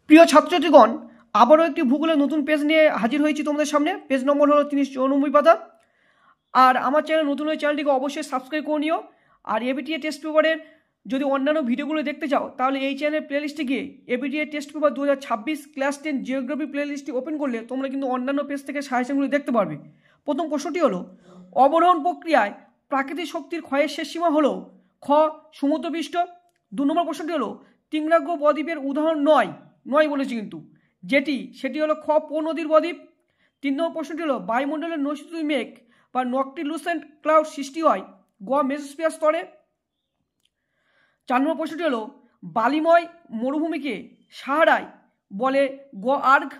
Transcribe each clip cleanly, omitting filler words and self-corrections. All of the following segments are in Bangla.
প্রিয় ছাত্রছাত্রীগণ, আবারও একটি ভূগোলের নতুন পেজ নিয়ে হাজির হয়েছি তোমাদের সামনে। পেজ নম্বর হলো 394 পাতা। আর আমার চ্যানেল নতুন হয়ে চ্যানেলটিকে অবশ্যই সাবস্ক্রাইব করে নিও। আর এবিটিএ টেস্ট পেপারের যদি অন্যান্য ভিডিওগুলো দেখতে চাও তাহলে এই চ্যানেলের প্লেলিস্টে গিয়ে ABTA test paper 2026 class 10 geography প্লেলিস্টটি ওপেন করলে তোমরা কিন্তু অন্যান্য পেজ থেকে সাজেশনগুলি দেখতে পারবে। প্রথম প্রশ্নটি হলো, অবরোহণ প্রক্রিয়ায় প্রাকৃতিক শক্তির ক্ষয়ের শেষ সীমা হলো খ সমুদ্রপৃষ্ঠ। 2 নম্বর প্রশ্নটি হলো, তিংরাগ্য বদ্বীপের উদাহরণ নয় বলেছি কিন্তু, সেটি হলো খ পো নদীর বদ্বীপ। 3 নম্বর প্রশ্নটি হলো, বায়ুমণ্ডলের নৈশিত মেঘ বা নক্টিলুসেন্ট ক্লাউড সৃষ্টি হয় গ মেসোস্ফিয়ার স্তরে। 4 নম্বর প্রশ্নটি হলো, বালিময় মরুভূমিকে সাহারায় বলে গ আর্ঘ।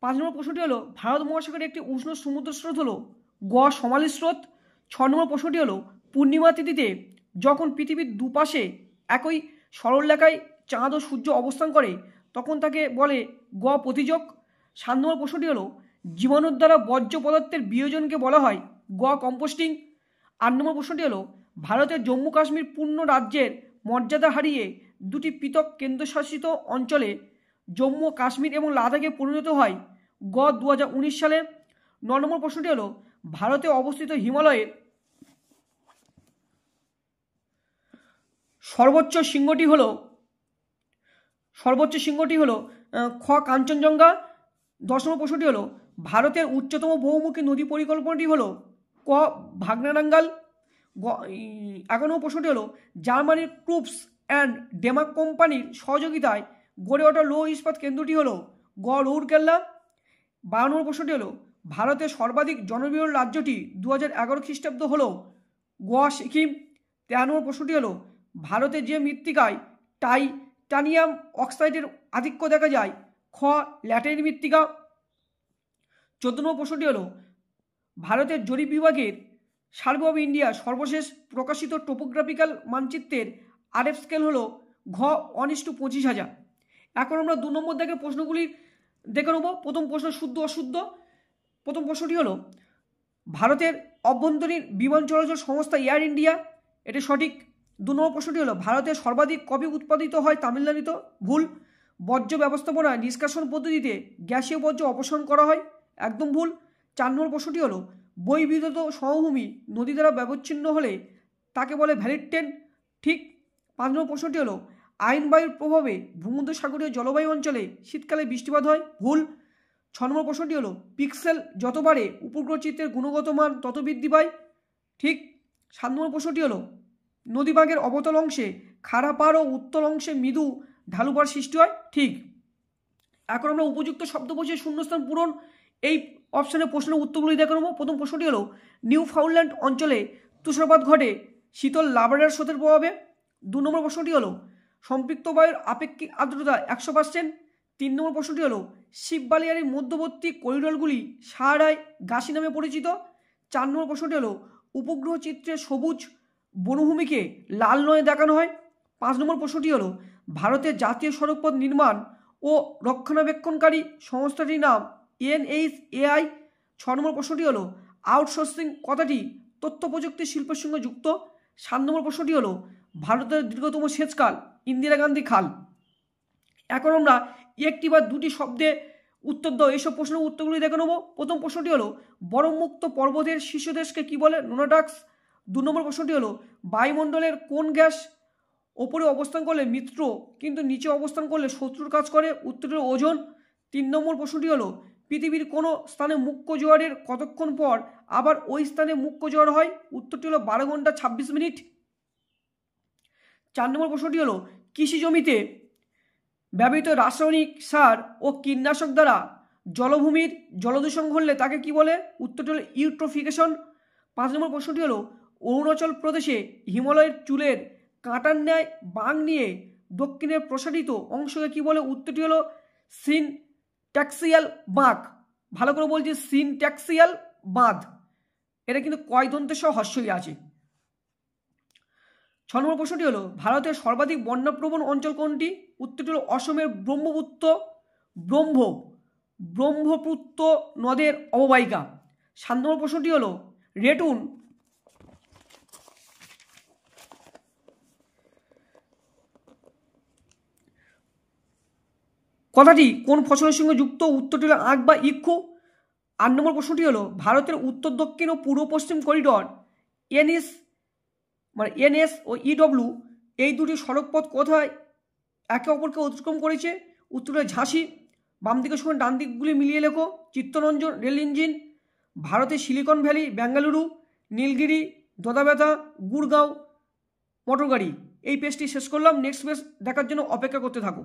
5 নম্বর প্রশ্নটি হলো, ভারত মহাসাগরের একটি উষ্ণ সমুদ্র স্রোত হলো গ সোমালি স্রোত। 6 নম্বর প্রশ্নটি হলো, পূর্ণিমা তিথিতে যখন পৃথিবীর দুপাশে একই সরলরেখায় চাঁদ ও সূর্য অবস্থান করে তখন তাকে বলে গ প্রতিযোগ। 7 নম্বর প্রশ্নটি হলো, জীবাণুর দ্বারা বর্জ্য পদার্থের বিয়োজনকে বলা হয় গ কম্পোস্টিং। 8 নম্বর প্রশ্নটি হলো, ভারতের জম্মু কাশ্মীর পূর্ণ রাজ্যের মর্যাদা হারিয়ে দুটি পৃথক কেন্দ্রশাসিত অঞ্চলে জম্মু কাশ্মীর এবং লাদাখে পরিণত হয় গ 2019 সালে। 9 নম্বর প্রশ্নটি হলো, ভারতে অবস্থিত হিমালয়ের সর্বোচ্চ শৃঙ্গটি হলো খ কাঞ্চনজঙ্ঘা। 10 নম্বর প্রশ্নটি হলো, ভারতের উচ্চতম বহুমুখী নদী পরিকল্পনাটি হলো ক ভাগনাডাঙ্গাল। 11 নম্বর প্রশ্নটি হলো, জার্মানির ক্রুপস অ্যান্ড ডেমাক কোম্পানির সহযোগিতায় গড়ে ওঠা লৌহ ইস্পাত কেন্দ্রটি হলো গ রৌরকেল্লা। 12 নম্বর প্রশ্নটি হলো, ভারতের সর্বাধিক জনবহুল রাজ্যটি 2011 খ্রিস্টাব্দ হলো গ সিকিম। 13 নম্বর প্রশ্নটি হলো, ভারতে যে মৃত্তিকায় টাইটানিয়াম অক্সাইডের আধিক্য দেখা যায় খ ল্যাটেরাইট মৃত্তিকা। 14 নম্বর প্রশ্নটি হলো, ভারতের জরিপ বিভাগের সার্ভে অব ইন্ডিয়া সর্বশেষ প্রকাশিত টোপোগ্রাফিক্যাল মানচিত্রের আরএফ স্কেল হলো ঘ 1:25,000। এখন আমরা 2 নম্বর থেকে প্রশ্নগুলি দেখে নেব। প্রথম প্রশ্ন শুদ্ধ অশুদ্ধ। প্রথম প্রশ্নটি হলো, ভারতের অভ্যন্তরীণ বিমান চলাচল সংস্থা এয়ার ইন্ডিয়া, এটি সঠিক। 2 নম্বর প্রশ্নটি হলো, ভারতের সর্বাধিক কফি উৎপাদিত হয় তামিলনাড়ুতে, ভুল। বর্জ্য ব্যবস্থাপনা নিষ্কাশন পদ্ধতিতে গ্যাসীয় বর্জ্য অপসারণ করা হয়, একদম ভুল। 4 নম্বর প্রশ্নটি হলো, বহির্বিধত সমভূমি নদী দ্বারা ব্যবচ্ছিন্ন হলে তাকে বলে ভ্যালিড টেন, ঠিক। 5 নম্বর প্রশ্নটি হলো, আইন বায়ুর প্রভাবে ভূমধ্যসাগরীয় জলবায়ু অঞ্চলে শীতকালে বৃষ্টিপাত হয়, ভুল। 6 নম্বর প্রশ্নটি হলো, পিক্সেল যত বাড়ে উপগ্রহ চিত্রের গুণগত মান তত বৃদ্ধি পায়, ঠিক। 7 নম্বর প্রশ্নটি হলো, নদীভাগের অবতল অংশে খাড়া পাড় ও উত্তল অংশে মৃদু ঢালুপাড় সৃষ্টি হয়, ঠিক। এখন আমরা উপযুক্ত শব্দ বসিয়ে শূন্যস্থান পূরণ এই অপশানের প্রশ্নের উত্তরগুলি দেখে নেব। প্রথম প্রশ্নটি হলো, নিউ ফাউন্ডল্যান্ড অঞ্চলে তুষারপাত ঘটে শীতল লাব্রাডর স্রোতের প্রভাবে। 2 নম্বর প্রশ্নটি হলো, সম্পৃক্ত বায়ুর আপেক্ষিক আর্দ্রতা 100%। 3 নম্বর প্রশ্নটি হলো, শিববালিয়ারির মধ্যবর্তী করিডোরগুলি সাহারায় গাছি নামে পরিচিত। 4 নম্বর প্রশ্নটি হলো, উপগ্রহ চিত্রে সবুজ বনভূমিকে লাল নয়ে দেখানো হয়। 5 নম্বর প্রশ্নটি হলো, ভারতের জাতীয় সড়কপথ নির্মাণ ও রক্ষণাবেক্ষণকারী সংস্থাটির নাম NHAI। 6 নম্বর প্রশ্নটি হলো, আউটসোর্সিং কথাটি তথ্য প্রযুক্তি শিল্পের সঙ্গে যুক্ত। 7 নম্বর প্রশ্নটি হলো, ভারতের দীর্ঘতম সেচখাল ইন্দিরা গান্ধী খাল। এখন আমরা একটি বা দুটি শব্দে উত্তর দাও এইসব প্রশ্নের উত্তরগুলি দেখে নেব। প্রথম প্রশ্নটি হলো, বরফমুক্ত পর্বতের শীর্ষদেশকে কি বলে? নোনাটাক্স। 2 নম্বর প্রশ্নটি হলো, বায়ুমণ্ডলের কোন গ্যাস ওপরে অবস্থান করলে মিত্র কিন্তু নিচে অবস্থান করলে শত্রুর কাজ করে? উত্তরটি হলো ওজোন। 3 নম্বর প্রশ্নটি হলো, পৃথিবীর কোনো স্থানে মুখ্য জোয়ারের কতক্ষণ পর আবার ওই স্থানে মুখ্য জোয়ার হয়? উত্তরটি হলো 12 ঘন্টা 26 মিনিট। 4 নম্বর প্রশ্নটি হলো, কৃষি জমিতে ব্যবহৃত রাসায়নিক সার ও কীটনাশক দ্বারা জলভূমির জলদূষণ ঘটলে তাকে কি বলে? উত্তরটি হলো ইউট্রোফিকেশন। 5 নম্বর প্রশ্নটি হলো, অরুণাচল প্রদেশে হিমালয়ের চুলের কাঁটার ন্যায় বাঁক নিয়ে দক্ষিণের প্রসারিত অংশকে কি বলে? উত্তরটি হলো সিনট্যাক্সিয়াল বাঁক। ভালো করে বলছি, সিনট্যাক্সিয়াল বাঁধ। এটা কিন্তু কয় দন্তের সহ হস্যই আছে। 6 নম্বর প্রশ্নটি হলো, ভারতের সর্বাধিক বন্যাপ্রবণ অঞ্চল কোনটি? উত্তরটি হলো অসমের ব্রহ্মপুত্র নদের অববাহিকা। 7 নম্বর প্রশ্নটি হলো, রেটুন কথাটি কোন ফসলের সঙ্গে যুক্ত? উত্তরটি হলো আখ বা ইক্ষু। 8 নম্বর প্রশ্নটি হলো ভারতের উত্তর দক্ষিণ ও পূর্ব পশ্চিম করিডর এনএস ও ইডব্লিউ এই দুটি সড়কপথ কোথায় একে অপরকে অতিক্রম করেছে? উত্তর হলো ঝাঁসি। বাম দিকের সঙ্গে ডান দিকগুলি মিলিয়ে লেখো। চিত্তরঞ্জন রেল ইঞ্জিন, ভারতের silicon valley Bengaluru, Nilgiri Dodabetta, Gurgaon motor গাড়ি। এই পেজটি শেষ করলাম। নেক্সট পেজ দেখার জন্য অপেক্ষা করতে থাকো।